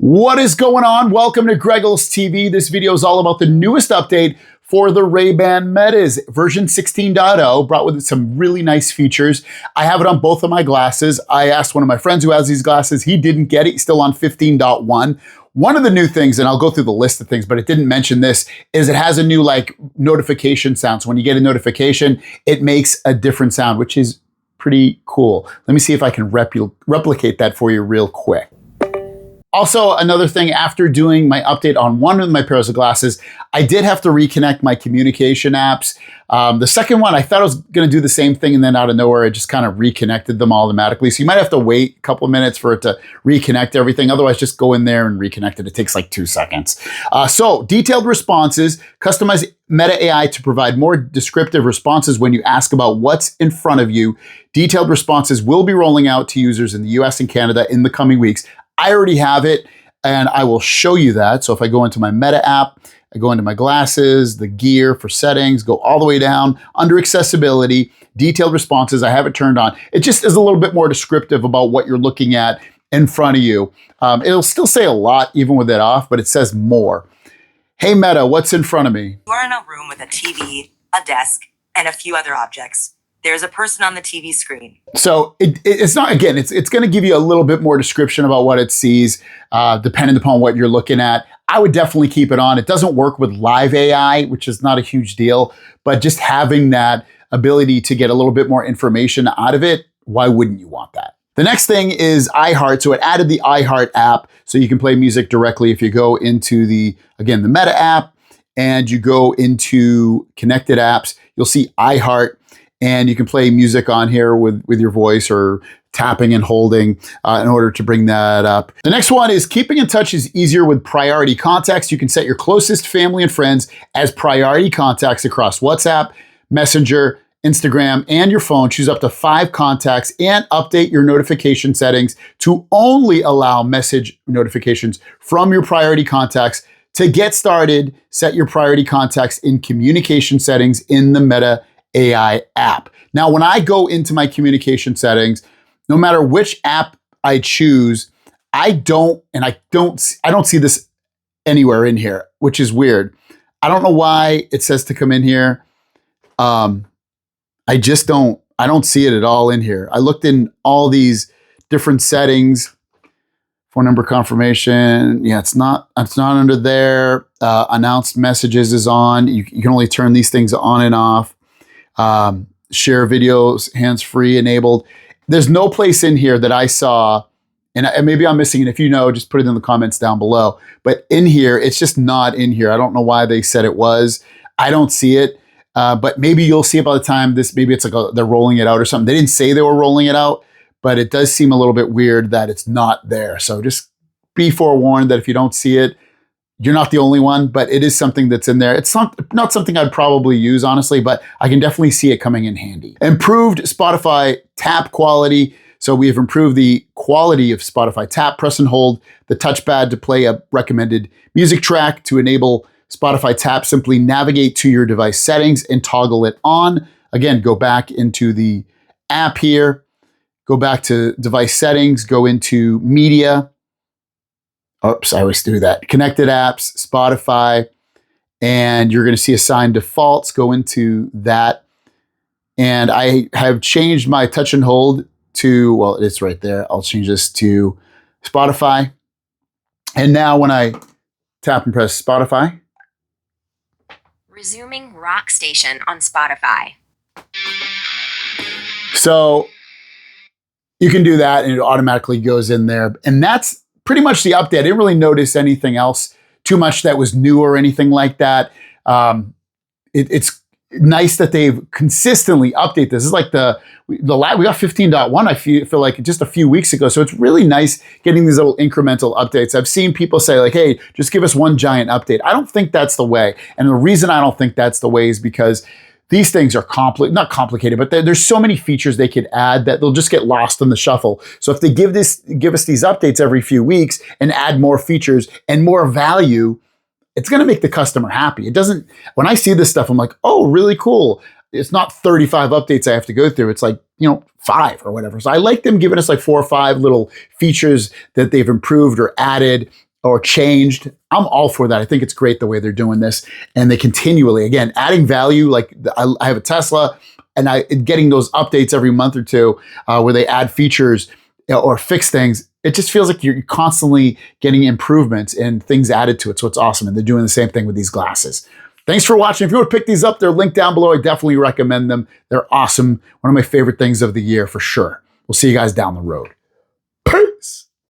What is going on? Welcome to Greggles TV. This video is all about the newest update for the Ray-Ban Metas. Version 16.0 brought with it some really nice features. I have it on both of my glasses. I asked one of my friends who has these glasses. He didn't get it. He's still on 15.1. One of the new things, and I'll go through the list of things, but it didn't mention this, is it has a new notification sound. So when you get a notification, it makes a different sound, which is pretty cool. Let me see if I can replicate that for you real quick. Also, another thing, after doing my update on one of my pairs of glasses, I did have to reconnect my communication apps. The second one, I thought I was going to do the same thing, and then out of nowhere, it just kind of reconnected them automatically. So you might have to wait a couple of minutes for it to reconnect everything. Otherwise, just go in there and reconnect it. It takes like 2 seconds. So detailed responses, customize Meta AI to provide more descriptive responses when you ask about what's in front of you. Detailed responses will be rolling out to users in the US and Canada in the coming weeks. I already have it, and I will show you that. So if I go into my Meta app, I go into my glasses, the gear for settings, go all the way down, under accessibility, detailed responses, I have it turned on. It just is a little bit more descriptive about what you're looking at in front of you. It'll still say a lot even with it off, but it says more. Hey Meta, what's in front of me? You're in a room with a TV, a desk, and a few other objects. There's a person on the TV screen. So it's not, again, it's going to give you a little bit more description about what it sees, depending upon what you're looking at. I would definitely keep it on. It doesn't work with live AI, which is not a huge deal, but just having that ability to get a little bit more information out of it, why wouldn't you want that? The next thing is iHeart. So it added the iHeart app so you can play music directly if you go into the Meta app and you go into connected apps, you'll see iHeart. And you can play music on here with your voice or tapping and holding in order to bring that up. The next one is keeping in touch is easier with priority contacts. You can set your closest family and friends as priority contacts across WhatsApp, Messenger, Instagram, and your phone. Choose up to 5 contacts and update your notification settings to only allow message notifications from your priority contacts. To get started, set your priority contacts in communication settings in the Meta AI app. Now, when I go into my communication settings, no matter which app I choose, I don't see this anywhere in here, which is weird. I don't know why it says to come in here. I don't see it at all in here. I looked in all these different settings, phone number confirmation. Yeah, it's not under there. Announced messages is on. You can only turn these things on and off. Share videos, hands-free enabled. There's no place in here that I saw, and maybe I'm missing it. If you know, just put it in the comments down below. But in here, it's just not in here. I don't know why they said it was. I don't see it, but maybe you'll see it by the time maybe it's like they're rolling it out or something. They didn't say they were rolling it out, but it does seem a little bit weird that it's not there. So just be forewarned that if you don't see it, you're not the only one, but it is something that's in there. It's not something I'd probably use, honestly, but I can definitely see it coming in handy. Improved Spotify tap quality. So we have improved the quality of Spotify tap. Press and hold the touchpad to play a recommended music track. To enable Spotify tap, simply navigate to your device settings and toggle it on. Again, go back into the app here, go back to device settings, go into media. Oops, I always do that. Connected apps, Spotify, and you're going to see assign defaults. Go into that. And I have changed my touch and hold to, well, it's right there. I'll change this to Spotify. And now when I tap and press Spotify. Resuming Rock Station on Spotify. So you can do that and it automatically goes in there. And that's pretty much the update. I didn't really notice anything else too much that was new or anything like that. It's nice that they've consistently updated this. This is like we got 15.1, I feel like just a few weeks ago. So it's really nice getting these little incremental updates. I've seen people say like, hey, just give us one giant update. I don't think that's the way. And the reason I don't think that's the way is because these things are not complicated, but there's so many features they could add that they'll just get lost in the shuffle. So if they give us these updates every few weeks and add more features and more value, it's going to make the customer happy. It doesn't, when I see this stuff, I'm like, oh, really cool. It's not 35 updates I have to go through. It's like, 5 or whatever. So I like them giving us like 4 or 5 little features that they've improved or added or changed. I'm all for that. I think it's great the way they're doing this. And they continually, again, adding value. Like I have a Tesla and getting those updates every month or two where they add features or fix things. It just feels like you're constantly getting improvements and things added to it. So it's awesome. And they're doing the same thing with these glasses. Thanks for watching. If you want to pick these up, they're linked down below. I definitely recommend them. They're awesome. One of my favorite things of the year for sure. We'll see you guys down the road.